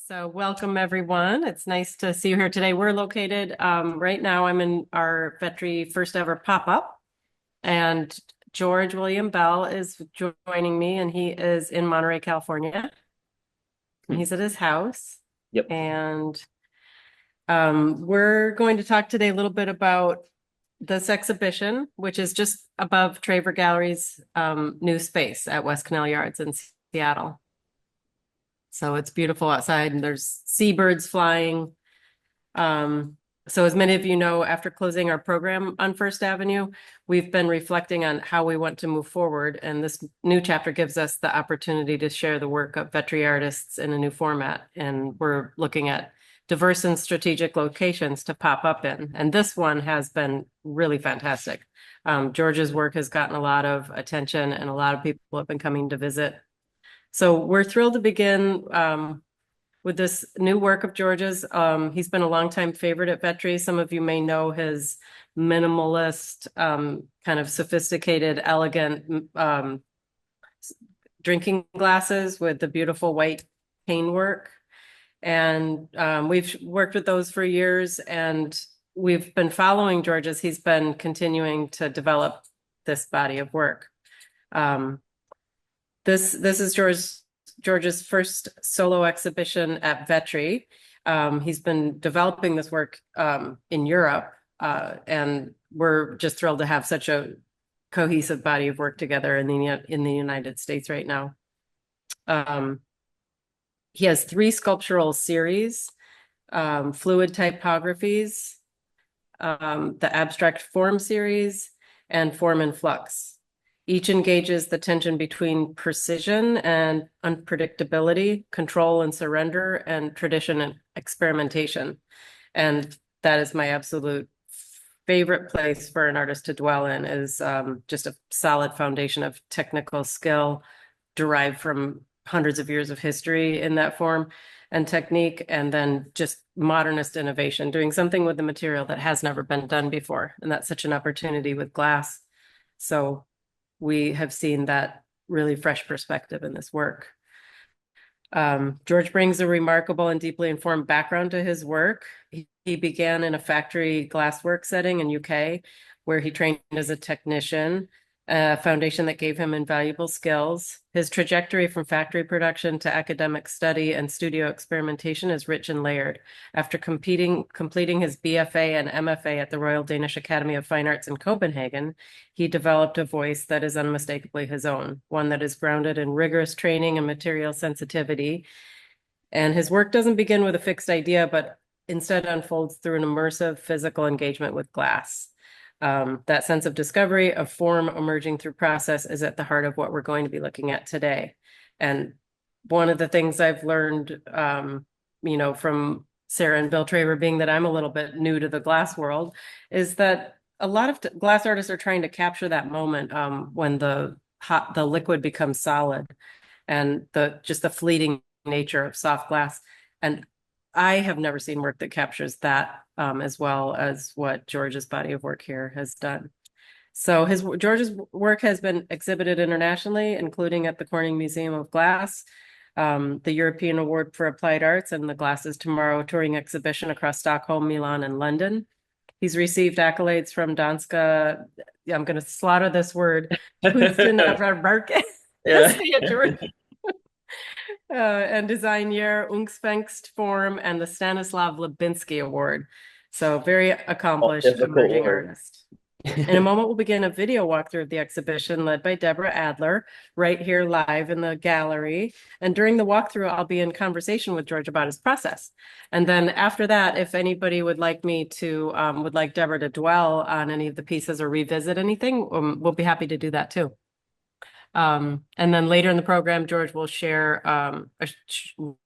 So welcome everyone. It's nice to see you here today. We're located right now. I'm in our Vetri first ever pop-up, and George William Bell is joining me, and he is in Monterey, California. And Hmm. he's at his house. Yep. And we're going to talk today a little bit about this exhibition, which is just above Traver Gallery's new space at West Canal Yards in Seattle. So it's beautiful outside, and there's seabirds flying. So as many of you know, after closing our program on First Avenue, we've been reflecting on how we want to move forward. And this new chapter gives us the opportunity to share the work of veterinary artists in a new format. And we're looking at diverse and strategic locations to pop up in. And this one has been really fantastic. George's work has gotten a lot of attention, and a lot of people have been coming to visit. So we're thrilled to begin with this new work of George's. He's been a longtime favorite at Vetri. Some of you may know his minimalist, kind of sophisticated, elegant drinking glasses with the beautiful white cane work. And we've worked with those for years, and we've been following George's. He's been continuing to develop this body of work. Um, this is George's first solo exhibition at Vetri. He's been developing this work in Europe, and we're just thrilled to have such a cohesive body of work together in the United States right now. He has three sculptural series, fluid typographies, the abstract form series, and form and flux. Each engages the tension between precision and unpredictability, control and surrender, and tradition and experimentation. And that is my absolute favorite place for an artist to dwell in, is just a solid foundation of technical skill derived from hundreds of years of history in that form and technique, and then just modernist innovation, doing something with the material that has never been done before. And that's such an opportunity with glass. So we have seen that really fresh perspective in this work. George brings a remarkable and deeply informed background to his work. He began in a factory glasswork setting in UK, where he trained as a technician, a foundation that gave him invaluable skills. His trajectory from factory production to academic study and studio experimentation is rich and layered. After completing his BFA and MFA at the Royal Danish Academy of Fine Arts in Copenhagen, he developed a voice that is unmistakably his own, one that is grounded in rigorous training and material sensitivity. And his work doesn't begin with a fixed idea, but instead unfolds through an immersive physical engagement with glass. That sense of discovery, of form emerging through process, is at the heart of what we're going to be looking at today. And one of the things I've learned, from Sarah and Bill Traver, being that I'm a little bit new to the glass world, is that a lot of glass artists are trying to capture that moment when the liquid becomes solid, and just the fleeting nature of soft glass. And I have never seen work that captures that as well as what George's body of work here has done. So George's work has been exhibited internationally, including at the Corning Museum of Glass, the European Award for Applied Arts, and the Glasses Tomorrow touring exhibition across Stockholm, Milan, and London. He's received accolades from Danska, I'm going to slaughter this word, Kunsten Yeah. and Design Year, Ungsvengst and the Stanislav Lubinsky Award. So very All accomplished difficult emerging words. artist. In a moment, we'll begin a video walkthrough of the exhibition led by Deborah Adler, right here live in the gallery. And during the walkthrough, I'll be in conversation with George about his process. And then after that, if anybody would like Deborah to dwell on any of the pieces or revisit anything, we'll be happy to do that too. And then later in the program, George will share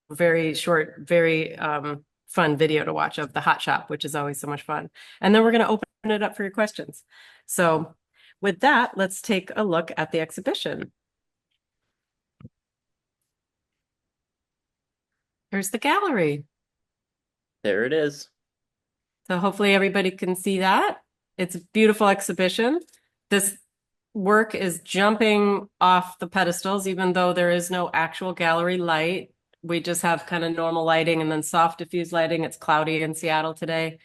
very short, very fun video to watch of the hot shop, which is always so much fun. And then we're going to open it up for your questions. So with that, let's take a look at the exhibition. Here's the gallery. There it is. So hopefully everybody can see that. It's a beautiful exhibition. This work is jumping off the pedestals, even though there is no actual gallery light. we just have kind of normal lighting and then soft diffuse lighting. It's cloudy in Seattle today,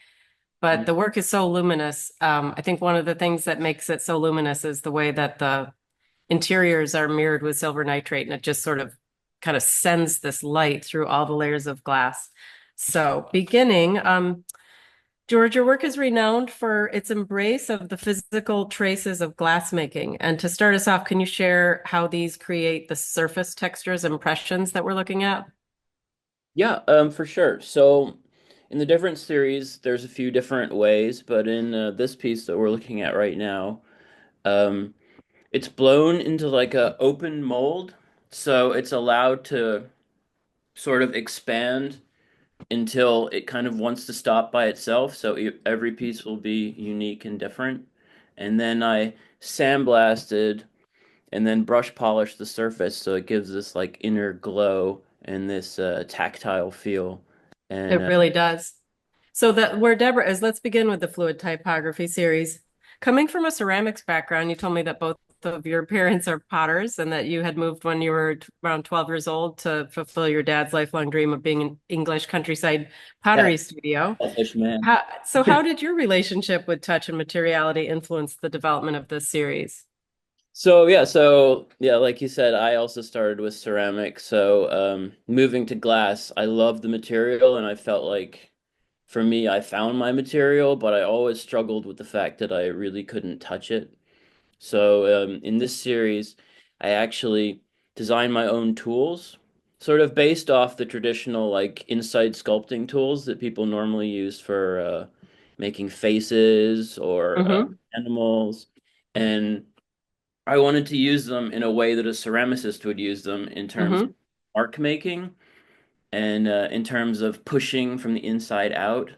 but the work is so luminous. I think one of the things that makes it so luminous is the way that the interiors are mirrored with silver nitrate, and it just sort of kind of sends this light through all the layers of glass. So, beginning, George, your work is renowned for its embrace of the physical traces of glassmaking. And to start us off, can you share how these create the surface textures and impressions that we're looking at? Yeah, for sure. So in the different series, there's a few different ways, but in this piece that we're looking at right now, um, it's blown into like a open mold, so it's allowed to sort of expand until it kind of wants to stop by itself. So every piece will be unique and different. And then I sandblasted and then brush polished the surface so it gives this like inner glow and this tactile feel. And It really does. So that where Deborah is, let's begin with the fluid typography series. Coming from a ceramics background, you told me that both of your parents are potters and that you had moved when you were around 12 years old to fulfill your dad's lifelong dream of being an English countryside yeah, pottery studio. selfish man. So how did your relationship with touch and materiality influence the development of this series? So like you said, I also started with ceramic. So moving to glass, I love the material, and I felt like for me, I found my material, but I always struggled with the fact that I really couldn't touch it. So in this series, I actually designed my own tools, sort of based off the traditional like inside sculpting tools that people normally use for making faces or Hmm. animals. And I wanted to use them in a way that a ceramicist would use them in terms of Hmm. mark making and in terms of pushing from the inside out.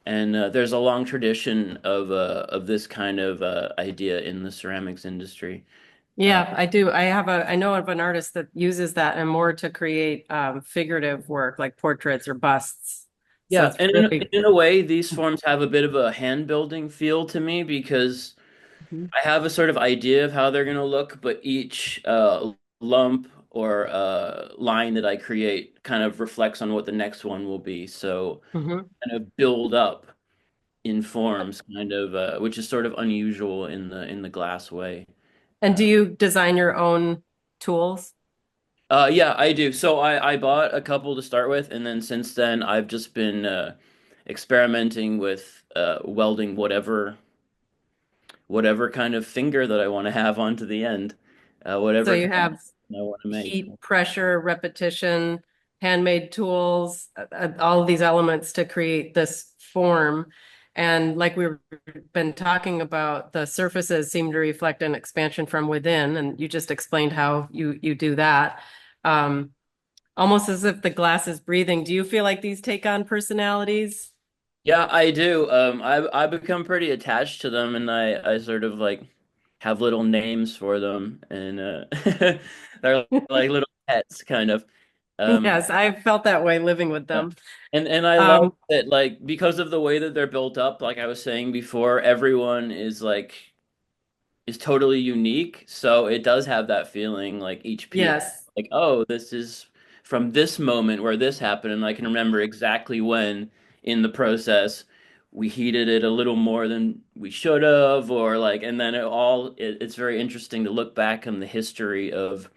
And there's a long tradition of this kind of idea in the ceramics industry. Uh, Yeah, I do. I know of an artist that uses that and more to create figurative work like portraits or busts. So yeah, it's and really. in a way, these forms have a bit of a hand building feel to me because Mhm. I have a sort of idea of how they're going to look, but each lump or line that I create kind of reflects on what the next one will be. So Mhm. kind of build up in forms, kind of, which is sort of unusual in the glass way. And do you design your own tools? Yeah, I do. So I bought a couple to start with, and then since then I've just been experimenting with welding whatever kind of finger that I want to have onto the end, So whatever you kind of have I want to make. heat, pressure, repetition, handmade tools, all of these elements to create this form. And like we've been talking about, the surfaces seem to reflect an expansion from within, and you just explained how you do that. Um, Almost as if the glass is breathing. Do you feel like these take on personalities? Yeah, I do. I become pretty attached to them, and I sort of like have little names for them, and they're like little pets, kind of. Um, Yes, I felt that way living with yeah. them. And I love Um, that, like, because of the way that they're built up, like I was saying before, everyone is totally unique. So it does have that feeling, like each piece, yes. like, oh, this is from this moment where this happened, and I can remember exactly when in the process we heated it a little more than we should have, or like, and then it's very interesting to look back on the history of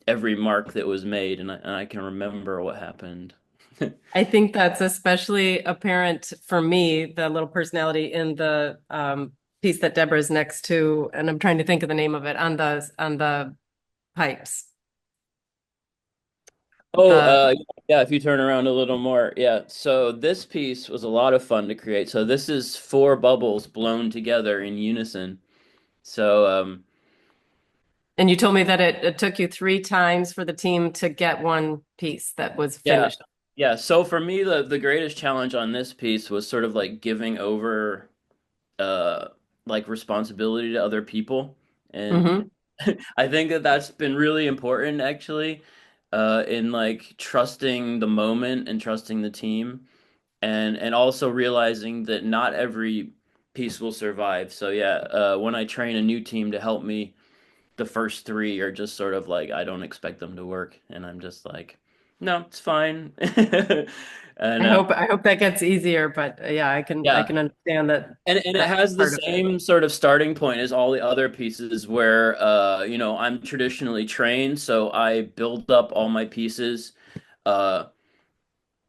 every mark that was made, and I can remember what happened. I think that's especially apparent for me, the little personality in the piece that Deborah's next to, and I'm trying to think of the name of it on the pipes. Oh, The yeah, if you turn around a little more. Yeah. So this piece was a lot of fun to create. So this is four bubbles blown together in unison. So and you told me that it took you 3 times for the team to get one piece that was yeah. finished. Yeah. So for me, the greatest challenge on this piece was sort of like giving over uh like responsibility to other people. And Hmm. I think that that's been really important actually, in like trusting the moment and trusting the team. And also realizing that not every piece will survive. So yeah, when I train a new team to help me, the first three are just sort of like I don't expect them to work, and I'm just like, No, it's fine. And I hope that gets easier, but yeah, I yeah, can understand that and it that has the part of it. same sort of starting point as all the other pieces where I'm traditionally trained, so I build up all my pieces uh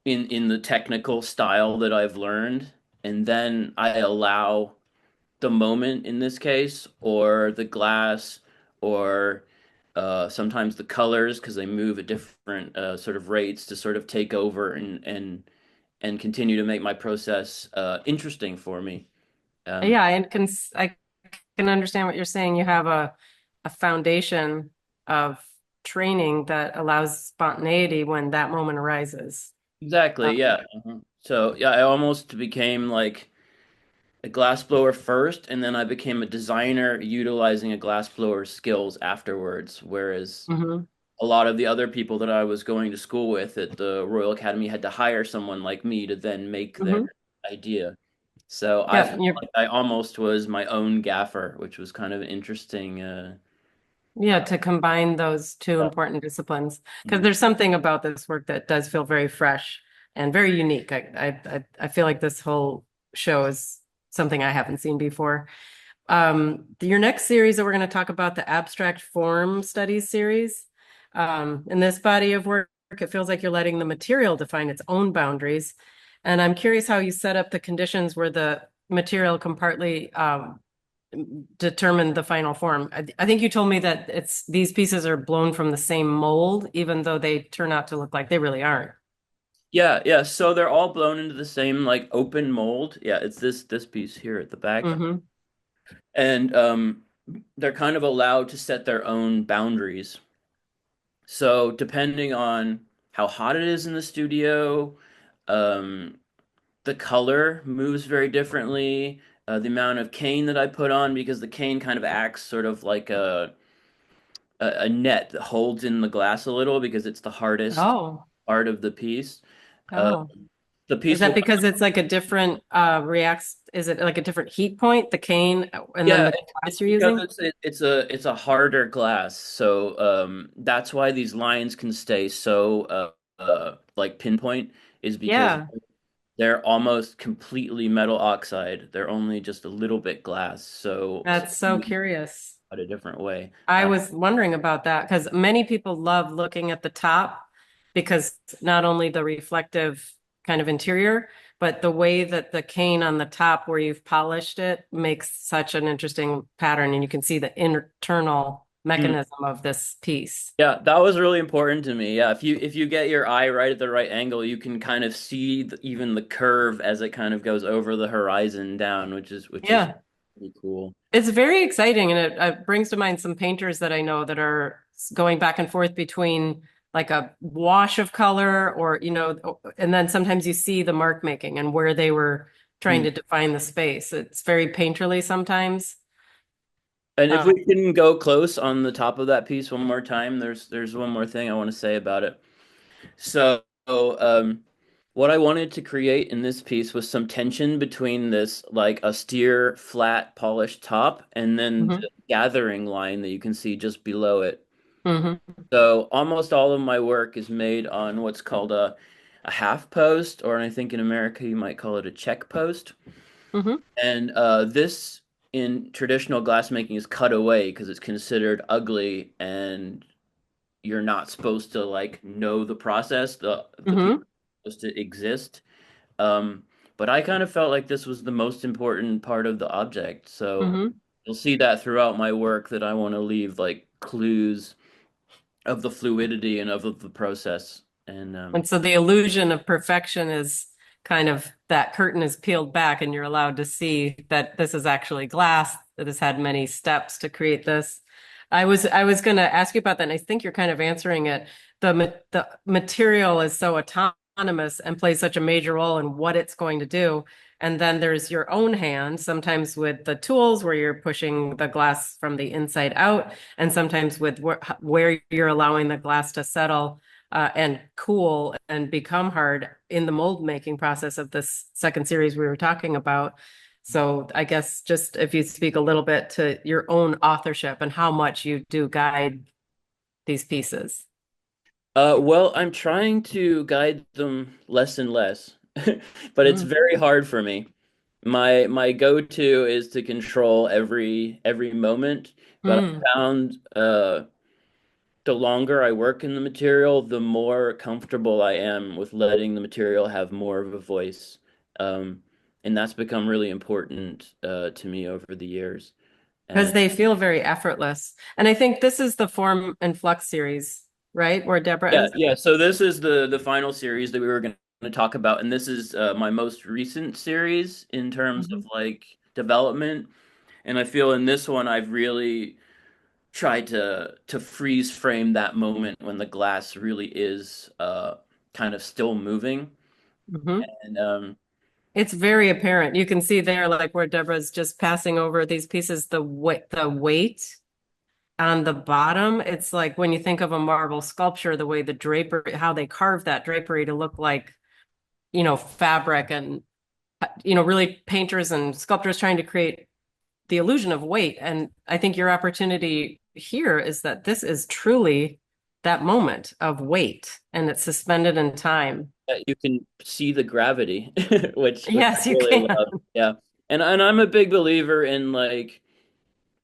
in the technical style that I've learned, and then I allow the moment in this case, or the glass, or sometimes the colors, because they move at different sort of rates to sort of take over and continue to make my process interesting for me. Um, Yeah, I can understand what you're saying. You have a foundation of training that allows spontaneity when that moment arises. exactly, Um, yeah. So yeah, I almost became like a glassblower first, and then I became a designer utilizing a glassblower skills afterwards. Whereas mhm, a lot of the other people that I was going to school with at the Royal Academy had to hire someone like me to then make their mhm. idea. So I Yeah, felt like I almost was my own gaffer, which was kind of interesting. yeah, to combine those two important disciplines, because Mhm. there's something about this work that does feel very fresh and very unique. I feel like this whole show is something I haven't seen before. Your next series that we're going to talk about, the abstract form studies series. In this body of work, it feels like you're letting the material define its own boundaries. And I'm curious how you set up the conditions where the material can partly determine the final form. I think you told me that it's these pieces are blown from the same mold, even though they turn out to look like they really aren't. Yeah, yeah. So they're all blown into the same like open mold. Yeah, it's this piece here at the back, Mm-hmm. and they're kind of allowed to set their own boundaries. So depending on how hot it is in the studio, um, the color moves very differently. The amount of cane that I put on, because the cane kind of acts sort of like a net that holds in the glass a little because it's the hardest Oh, part of the piece. Uh, oh. the Is piece that will, because it's like a different reacts? Is it like a different heat point, the cane, and then yeah, the it's glass you're because using? it's a harder glass, so that's why these lines can stay so like pinpoint, is because Yeah, they're almost completely metal oxide. They're only just a little bit glass, so that's so curious. a different way. I was wondering about that because many people love looking at the top because not only the reflective kind of interior, but the way that the cane on the top where you've polished it makes such an interesting pattern, and you can see the internal Mm. mechanism of this piece. Yeah, that was really important to me. Yeah, if you get your eye right at the right angle, you can kind of see even the curve as it kind of goes over the horizon down, which is Yeah. really cool. It's very exciting, and it brings to mind some painters that I know that are going back and forth between like a wash of color or, and then sometimes you see the mark making and where they were trying Mm. to define the space. It's very painterly sometimes. And if Um, we can go close on the top of that piece one more time, there's one more thing I want to say about it. So, what I wanted to create in this piece was some tension between this like austere, flat, polished top and then mhm, the gathering line that you can see just below it. mhm, So, almost all of my work is made on what's called a half post, or I think in America you might call it a check post. mhm, And this in traditional glassmaking is cut away because it's considered ugly and you're not supposed to like know the process. The piece mhm, is supposed to exist. Um, but I kind of felt like this was the most important part of the object. So mhm. you'll see that throughout my work that I want to leave like clues of the fluidity and of the process. And And so the illusion of perfection is kind of that curtain is peeled back and you're allowed to see that this is actually glass, that has had many steps to create this. I was going to ask you about that, and I think you're kind of answering it. The material is so autonomous and plays such a major role in what it's going to do. And then there's your own hand, sometimes with the tools where you're pushing the glass from the inside out, and sometimes with where you're allowing the glass to settle and cool and become hard in the mold making process of this second series we were talking about. So I guess just if you speak a little bit to your own authorship and how much you do guide these pieces. Well, I'm trying to guide them less and less, but it's Mm. very hard for me. My go-to is to control every moment, but I Mm. found the longer I work in the material, the more comfortable I am with letting the material have more of a voice. Um, and that's become really important to me over the years. Because And they feel very effortless. And I think this is the Form and Flux series, right? Where Deborah yeah, is. yeah. So this is the final series that we were going to talk about, and this is my most recent series in terms of Mhm. like development. And I feel in this one I've really tried to freeze frame that moment when the glass really is kind of still moving. Mhm. And It's very apparent. You can see there, like where Deborah's just passing over these pieces, the weight on the bottom. It's like when you think of a marble sculpture, the way the drapery, how they carve that drapery to look like, fabric and, really painters and sculptors trying to create the illusion of weight. And I think your opportunity here is that this is truly that moment of weight and it's suspended in time. you can see the gravity, which I Yes, you really can. love. Yeah. And I'm a big believer in like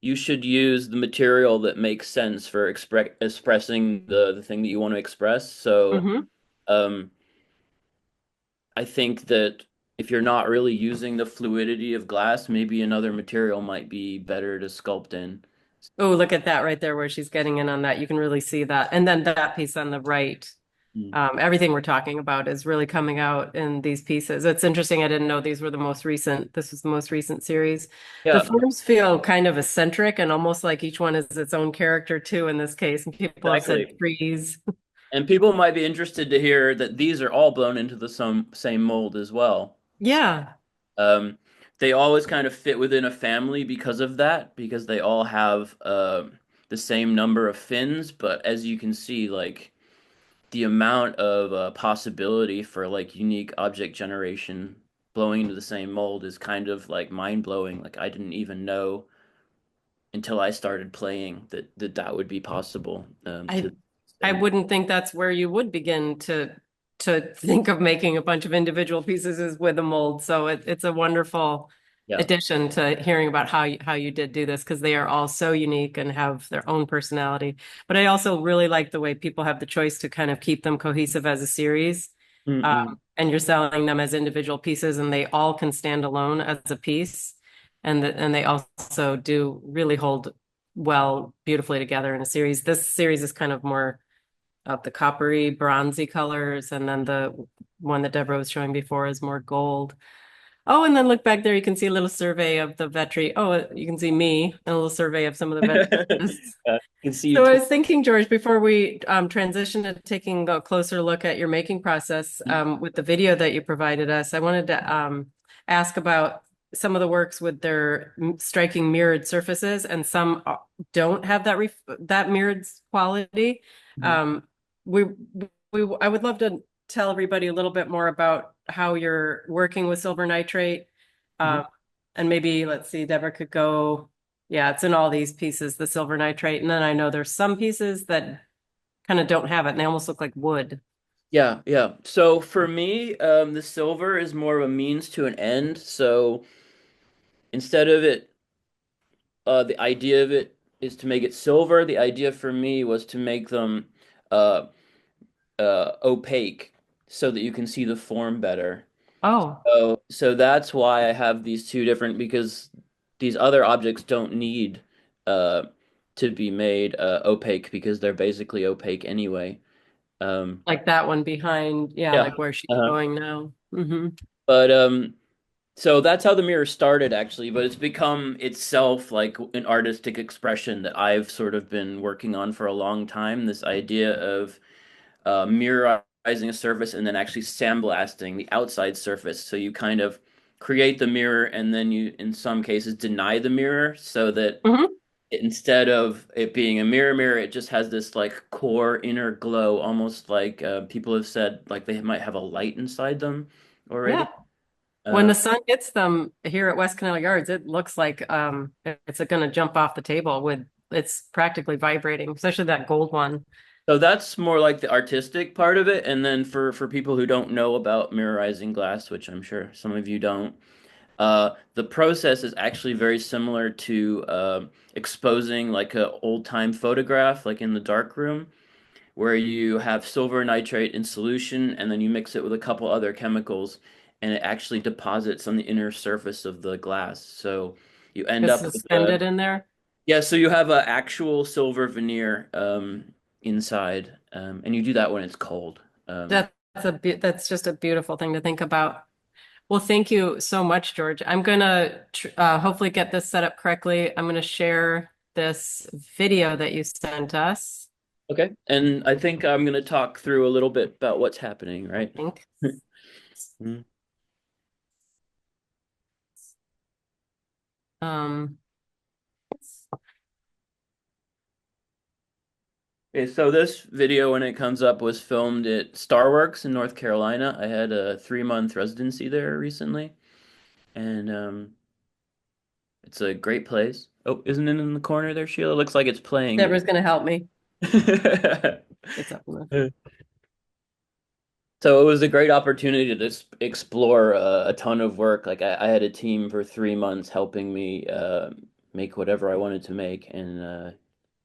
you should use the material that makes sense for expressing the thing that you want to express. So Hmm. um, I think that if you're not really using the fluidity of glass, maybe another material might be better to sculpt in. Oh, look at that right there where she's getting in on that. You can really see that. And then that piece on the right. Mm. Everything we're talking about is really coming out in these pieces. It's interesting. I didn't know these were the most recent. This was the most recent series. The Yeah, forms feel kind of eccentric and almost like each one is its own character too in this case. And people have said exactly. trees. And people might be interested to hear that these are all blown into the same mold as well. Yeah, Um, they always kind of fit within a family because of that, because they all have the same number of fins. But as you can see, like the amount of possibility for like unique object generation blowing into the same mold is kind of like mind blowing. Like I didn't even know until I started playing that would be possible. To I this I extent. wouldn't think that's where you would begin to think of making a bunch of individual pieces is with a mold. So it's a wonderful Yeah. addition to hearing about how you did do this because they are all so unique and have their own personality. But I also really like the way people have the choice to kind of keep them cohesive as a series. Mm-mm. And you're selling them as individual pieces and they all can stand alone as a piece. And they also do really hold well beautifully together in a series. This series is kind of more of the coppery, bronzy colors, and then the one that Deborah was showing before is more gold. Oh, and then look back there, you can see a little survey of the Vetri. Oh, you can see me, and a little survey of some of the Vetri. You can see you. So I was thinking, George, before we transition to taking a closer look at your making process with the video that you provided us, I wanted to ask about some of the works with their striking mirrored surfaces, and some don't have that mirrored quality. Mhm. Um, we I would love to tell everybody a little bit more about how you're working with silver nitrate, Mhm. um, and maybe let's see, Deborah could go. Yeah, it's in all these pieces, the silver nitrate. And then I know there's some pieces that kind of don't have it and they almost look like wood. Yeah, yeah. So for me, the silver is more of a means to an end. So instead of it, the idea of it is to make it silver. The idea for me was to make them uh, opaque so that you can see the form better. Oh, So that's why I have these two different because these other objects don't need uh, to be made opaque because they're basically opaque anyway. Um, like that one behind. Yeah, yeah. like where she's Uh-huh. going now. Hmm. But so that's how the mirror started actually, but it's become itself like an artistic expression that I've sort of been working on for a long time. This idea of mirrorizing a surface and then actually sandblasting the outside surface. So you kind of create the mirror and then you, in some cases, deny the mirror so that Hmm. instead of it being a mirror, it just has this like core inner glow, almost like people have said like they might have a light inside them Yeah. already. When Uh, the sun hits them here at West Canal Yards, it looks like it's going to jump off the table with it's practically vibrating, especially that gold one. So that's more like the artistic part of it. And then for people who don't know about mirrorizing glass, which I'm sure some of you don't, the process is actually very similar to exposing like an old time photograph, like in the dark room, where you have silver nitrate in solution and then you mix it with a couple other chemicals and it actually deposits on the inner surface of the glass. So you end It's up with a, suspended in there. yeah, so you have an actual silver veneer inside, and you do that when it's cold. That's that's just a beautiful thing to think about. Well, thank you so much, George. I'm gonna hopefully get this set up correctly. I'm gonna share this video that you sent us. Okay, and I think I'm going to talk through a little bit about what's happening, right? Thanks. Mm. Um, Okay, so this video, when it comes up, was filmed at Starworks in North Carolina. I had a 3-month residency there recently, and it's a great place. Oh, isn't it in the corner there, Sheila? Looks like it's playing, but Deborah's gonna help me. It's up. so it was a great opportunity to just explore a ton of work. Like I had a team for 3 months helping me make whatever I wanted to make, and it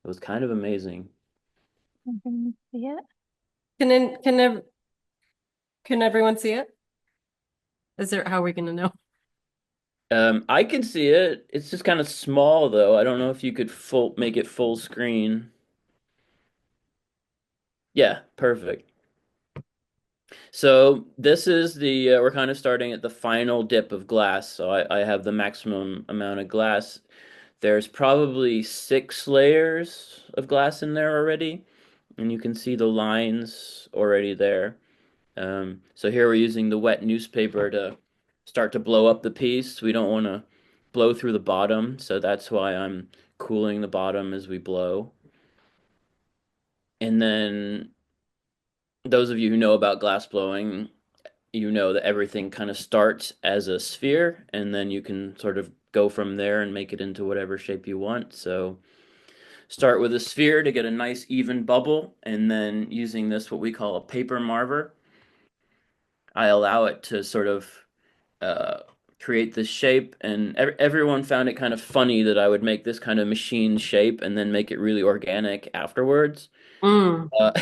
was kind of amazing. Yeah. Can everyone see it? Is there how are we gonna know? I can see it. It's just kind of small though. I don't know if you could full make it full screen. Yeah, perfect. So this is the we're kind of starting at the final dip of glass. So I have the maximum amount of glass. There's probably 6 layers of glass in there already, and you can see the lines already there. So here we're using the wet newspaper to start to blow up the piece. We don't want to blow through the bottom, so that's why I'm cooling the bottom as we blow. And then those of you who know about glass blowing, you know that everything kind of starts as a sphere, and then you can sort of go from there and make it into whatever shape you want. So start with a sphere to get a nice even bubble, and then using this, what we call a paper marver, I allow it to sort of uh, create this shape. And everyone found it kind of funny that I would make this kind of machine shape and then make it really organic afterwards. Mm, Uh,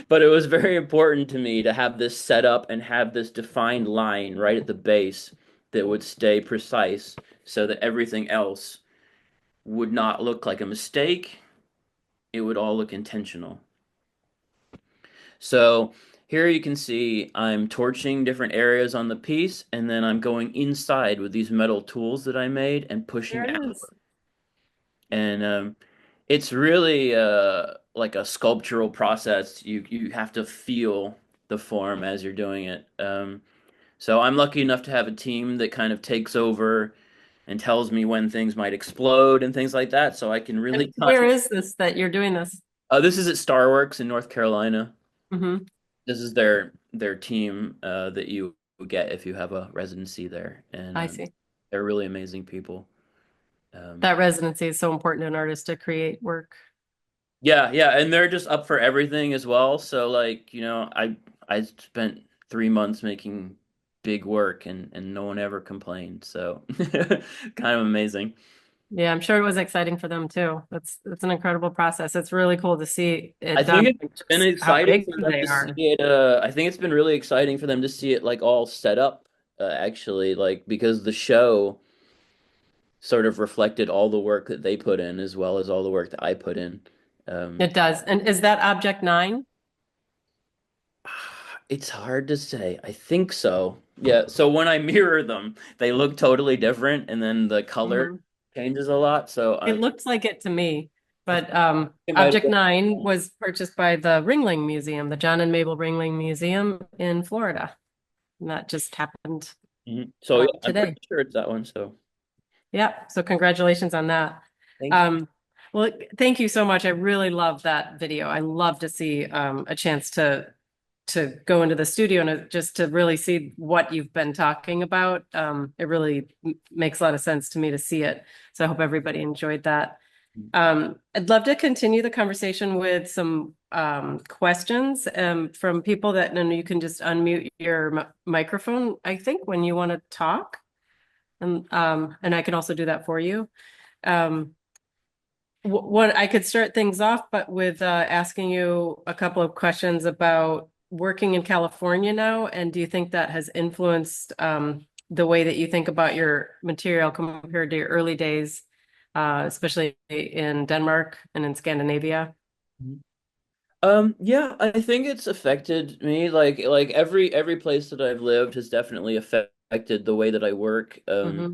but it was very important to me to have this set up and have this defined line right at the base that would stay precise so that everything else would not look like a mistake. It would all look intentional. So here you can see I'm torching different areas on the piece, and then I'm going inside with these metal tools that I made and there pushing it out. is. And it's really like a sculptural process. You have to feel the form as you're doing it. So I'm lucky enough to have a team that kind of takes over and tells me when things might explode and things like that, so I can And really where is this that you're doing this? This is at Starworks in North Carolina. Hmm. This is their team that you get if you have a residency there, and I see. they're really amazing people. Um, That residency is so important to an artist to create work. yeah, yeah, and they're just up for everything as well. So like, I spent 3 months making big work, and no one ever complained. So kind of amazing. Yeah, I'm sure it was exciting for them too. That's an incredible process. It's really cool to see I it think done, it's been just how exciting big for them they to see are. it. I think it's been really exciting for them to see it like all set up, actually, like because the show sort of reflected all the work that they put in as well as all the work that I put in. Um, It does. And is that object 9? it's hard to say. I think so. Yeah. So when I mirror them, they look totally different, and then the color Mhm. changes a lot. So It looks like it to me, I think but it might have object been. 9 was purchased by the Ringling Museum, the John and Mabel Ringling Museum in Florida. And that just happened Mhm. So yeah, I'm pretty today. sure it's that one. So Yeah, so congratulations on that. thank you. Um, well, thank you so much. I really love that video. I love to see a chance to go into the studio and just to really see what you've been talking about. It really makes a lot of sense to me to see it. So I hope everybody enjoyed that. I'd love to continue the conversation with some questions from people that, and you can just unmute your microphone, I think, when you want to talk. And I can also do that for you. Um, what I could start things off, but with asking you a couple of questions about working in California now, and do you think that has influenced the way that you think about your material compared to your early days, especially in Denmark and in Scandinavia? Mhm. Yeah, I think it's affected me. Like every place that I've lived has definitely affected the way that I work. Hmm.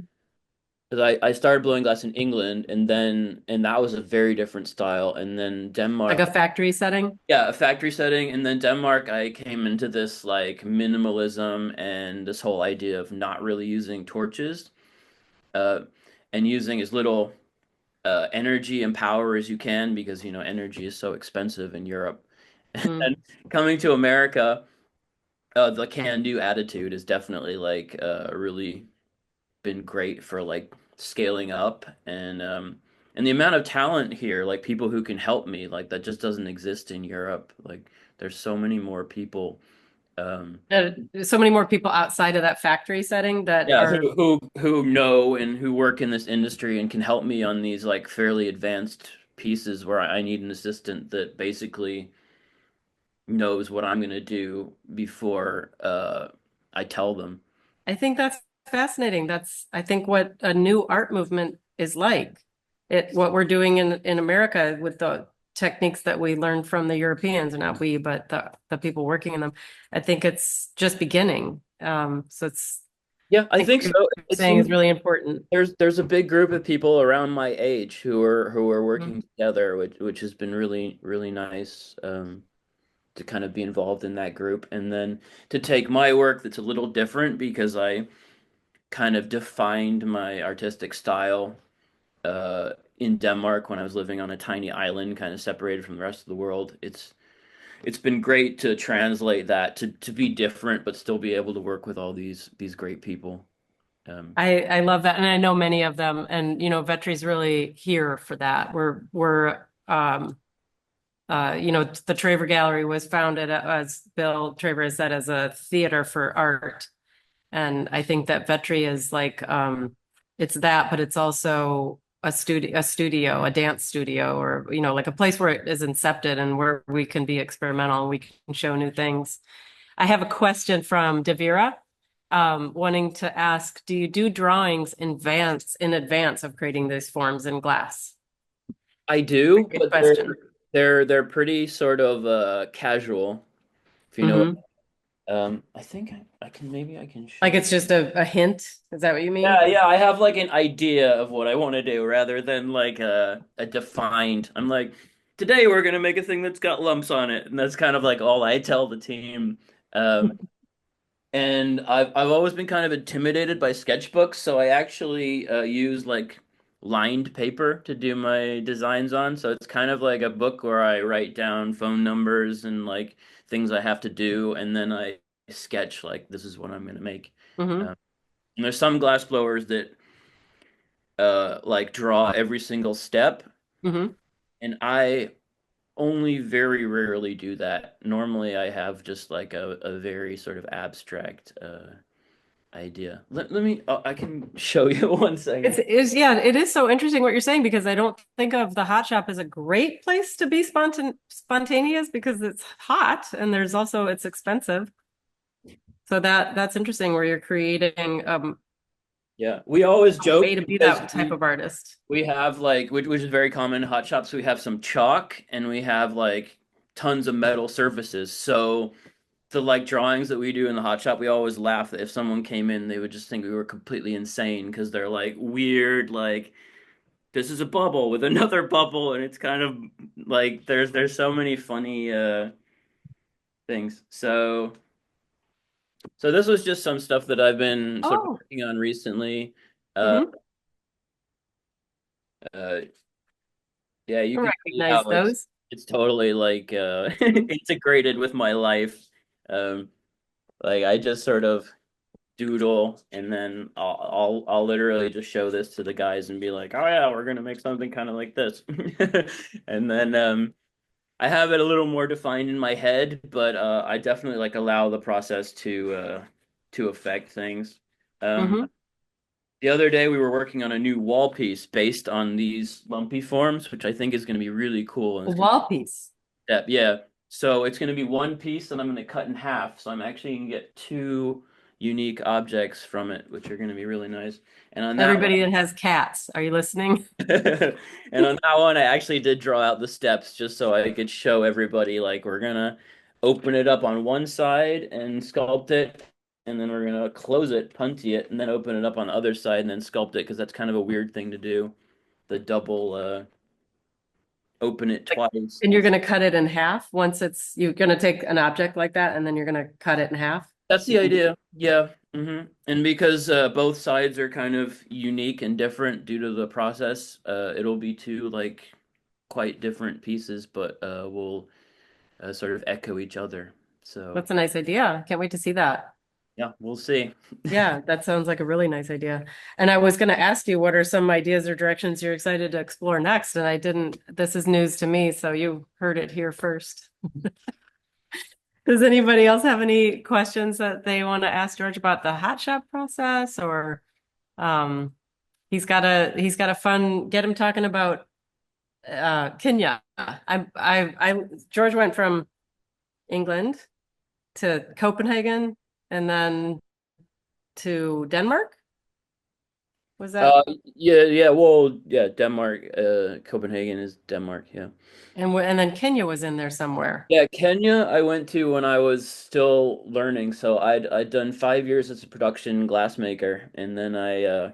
'Cause I started blowing glass in England, and that was a very different style. And then Like Denmark, a factory setting? yeah, a factory setting. And then Denmark, I came into this like minimalism and this whole idea of not really using torches, uh, and using as little energy and power as you can because energy is so expensive in Europe. Mm. And coming to America, the can-do attitude is definitely like really been great for like scaling up and the amount of talent here, like people who can help me, like that just doesn't exist in Europe. Like there's so many more people. Um, So many more people outside of that factory setting that yeah, are, who know and who work in this industry and can help me on these like fairly advanced pieces where I need an assistant that basically knows what I'm gonna do before I tell them. I think that's fascinating. That's, I think, what a new art movement is like. What we're doing in America with the techniques that we learned from the Europeans, and not we, but the people working in them. I think it's just beginning. So Yeah, I I think think what so. you're It saying seems is really important. there's a big group of people around my age who are Mhm. working together, which has been really nice to kind of be involved in that group, and then to take my work that's a little different because I kind of defined my artistic style in Denmark when I was living on a tiny island, kind of separated from the rest of the world. It's been great to translate that to be different, but still be able to work with all these great people. Um, I love that, and I know many of them, and Vetri's really here for that. The Traver Gallery was founded, as Bill Traver has said, as a theater for art. And I think that Vetri is like, it's that, but it's also a dance studio, or, like a place where it is incepted and where we can be experimental and we can show new things. I have a question from Devira, wanting to ask, do you do drawings in advance of creating these forms in glass? I do, Great but question. they're pretty sort of casual, if you know. Hmm. I think I can maybe I can Like show. it's just a hint. Is that what you Yeah, mean? yeah, I have like an idea of what I want to do rather than like a defined. I'm like, today we're gonna make a thing that's got lumps on it, and that's kind of like all I tell the team. Um, and I've always been kind of intimidated by sketchbooks, so I actually use like lined paper to do my designs on. So it's kind of like a book where I write down phone numbers and like things I have to do, and then I sketch like this is what I'm gonna make. Hmm. Um, and there's some glass blowers that like draw every single step, Hmm. and I only very rarely do that. Normally, I have just like a very sort of abstract idea. Let me, I can show you one It's second. is yeah, it is so interesting what you're saying, because I don't think of the hot shop as a great place to be spontaneous, because it's hot and there's also it's expensive. So that's interesting where you're creating Yeah, we always a way joke to be because that type of artist. we have like which is very common in hot shops. We have some chalk and we have like tons of metal surfaces. So the like drawings that we do in the hot shop, we always laugh that if someone came in, they would just think we were completely insane because they're like weird, like this is a bubble with another bubble, and it's kind of like there's so many funny things. So this was just some stuff that I've been sort of Oh. working on recently. Uh, Hmm. uh, yeah, you I can see recognize how those. it's totally like Mhm. integrated with my life. Um, like I just sort of doodle, and then I'll literally just show this to the guys and be like, "Oh yeah, we're gonna make something kind of like this," and then I have it a little more defined in my head, but I definitely like allow the process to affect things. Um, Mm-hmm. the other day we were working on a new wall piece based on these lumpy forms, which I think is going to be really cool, and A it's going wall piece. to yeah. So it's going to be one piece that I'm going to cut in half. So I'm actually going to get two unique objects from it, which are going to be really nice. And on that Everybody that has cats, are you listening? And on that one, I actually did draw out the steps just so I could show everybody like we're gonna open it up on one side and sculpt it, and then we're gonna close it, punty it, and then open it up on the other side and then sculpt it because that's kind of a weird thing to do. The double open it twice. And you're going to cut it in half once you're going to take an object like that and then you're going to cut it in half. That's the idea. Yeah. And because both sides are kind of unique and different due to the process, it'll be two like quite different pieces, but will sort of echo each other. So That's a nice idea. Can't wait to see that. yeah, we'll see. Yeah, that sounds like a really nice idea. And I was going to ask you, what are some ideas or directions you're excited to explore next? And I didn't, this is news to me, so you heard it here first. Does anybody else have any questions that they want to ask George about the hot shop process or um he's got a fun get him talking about Kenya. George went from England to Copenhagen and then to Denmark. Was Uh, that yeah, well, yeah, Denmark, Copenhagen is Denmark, yeah. and then Kenya was in there somewhere. Yeah, Kenya I went to when I was still learning. So I'd done 5 years as a production glassmaker, and then I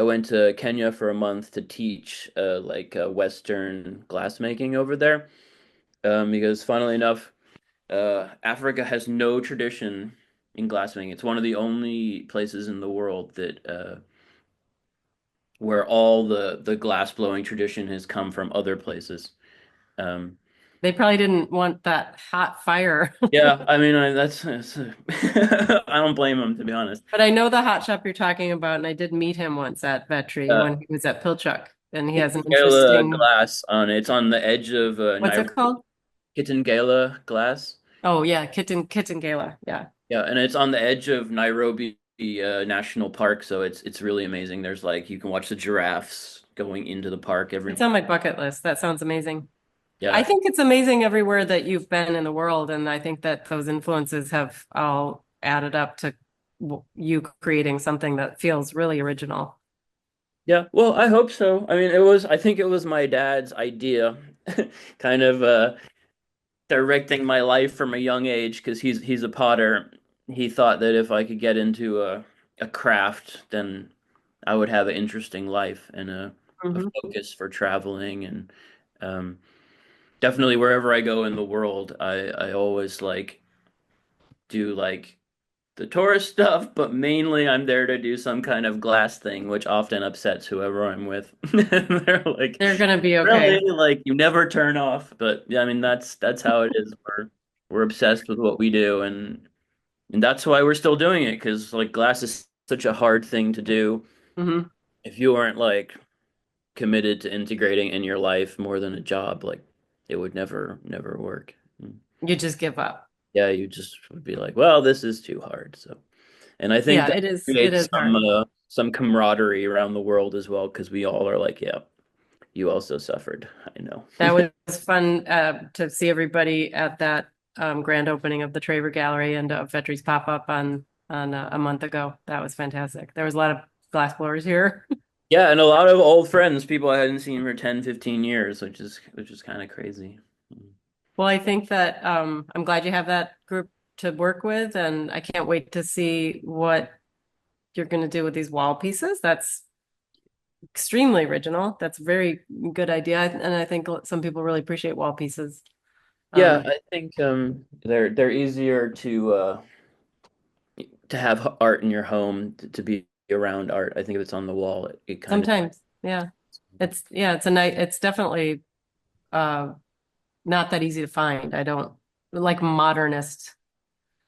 went to Kenya for a month to teach like Western glassmaking over there. Because funnily enough, Africa has no tradition in glassmaking. It's one of the only places in the world that where all the glass blowing tradition has come from other places. Um, They probably didn't want that hot fire. yeah, I mean that's I don't blame them to be honest. But I know the hot shop you're talking about, and I did meet him once at Vetri Uh, when he was at Pilchuck, and he has an Kitengela interesting, glass on it. It's on the edge of what's it Nairobi. called? Kitengela glass. Oh yeah, Kitten Gala. Yeah. Yeah, and it's on the edge of Nairobi National Park, so it's really amazing. There's like you can watch the giraffes going into the park every It's on my bucket list. That sounds amazing. I yeah. think it's amazing everywhere that you've been in the world, and I think that those influences have all added up to you creating something that feels really original. Yeah, well, I hope so. I mean, I think it was my dad's idea, kind of directing my life from a young age because he's a potter. He thought that if I could get into a craft, then I would have an interesting life and a Hmm. focus for traveling and um, definitely wherever I go in the world, I always like do like the tourist stuff, but mainly I'm there to do some kind of glass thing, which often upsets whoever I'm with. They're like, They're gonna be really? okay. Like you never turn off. But yeah, I mean that's how it is. We're obsessed with what we do and that's why we're still doing it, because like glass is such a hard thing to do. Hmm. If you aren't like committed to integrating in your life more than a job, like it would never work. You just give up. Yeah, you just would be like, well, this is too hard. So and I think Yeah, that it creates is hard. some camaraderie around the world as well, because we all are like, yeah, you also suffered. I know. That was fun to see everybody at that grand opening of the Traver Gallery and of Vetri's pop-up on a month ago. That was fantastic. There was a lot of glassblowers here. Yeah, and a lot of old friends, people I hadn't seen for 10, 15 years, which is kind of crazy. Well, I think that I'm glad you have that group to work with, and I can't wait to see what you're going to do with these wall pieces. That's extremely original. That's a very good idea, and I think some people really appreciate wall pieces. Yeah, Um, I think they're easier to have art in your home to be around art. I think if it's on the wall, it kind of Sometimes, yeah, it's a night. It's definitely uh not that easy to find. I don't like modernist.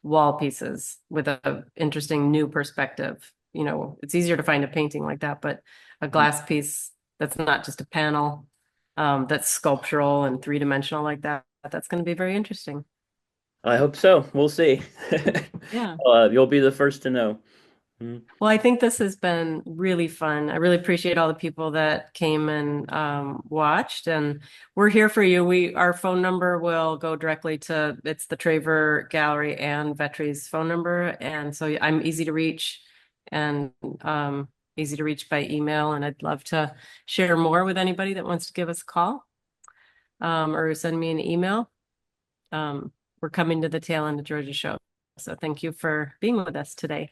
wall pieces with a interesting new perspective. You know, it's easier to find a painting like that, but a glass piece that's not just a panel, that's sculptural and three-dimensional like that, that's going to be very interesting. I hope so. We'll see. Yeah. You'll be the first to know. Mm. Well, I think this has been really fun. I really appreciate all the people that came and watched, and we're here for you. Our phone number will go directly to it's the Traver Gallery and Vetri's phone number, and so I'm easy to reach and easy to reach by email. And I'd love to share more with anybody that wants to give us a call or send me an email. We're coming to the tail end of George's show, so thank you for being with us today,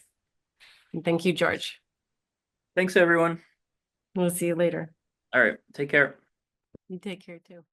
and thank you, George. Thanks, everyone. We'll see you later. All right. Take care. You take care too.